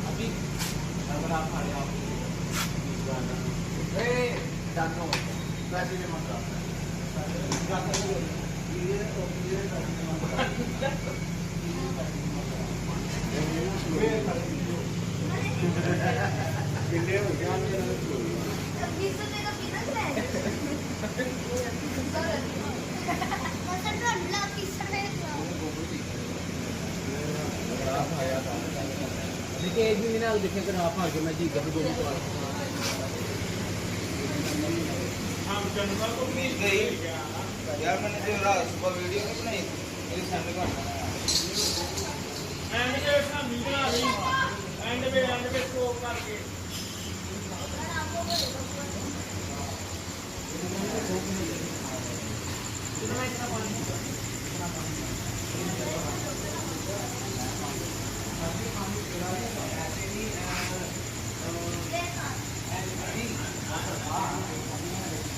अभी बड़ा खाने आप जानना होता है वैसे भी मत देखिए एक भी ना देखे कर आप आगे मैं जी कभी दोनों को हम चंद्रमा को मिल गई यार मैंने जो रात सुबह वीडियो नहीं बनाई मेरे सामने का एंड पे उसका मीडिया आ रही एंड पे स्टॉप करके आपको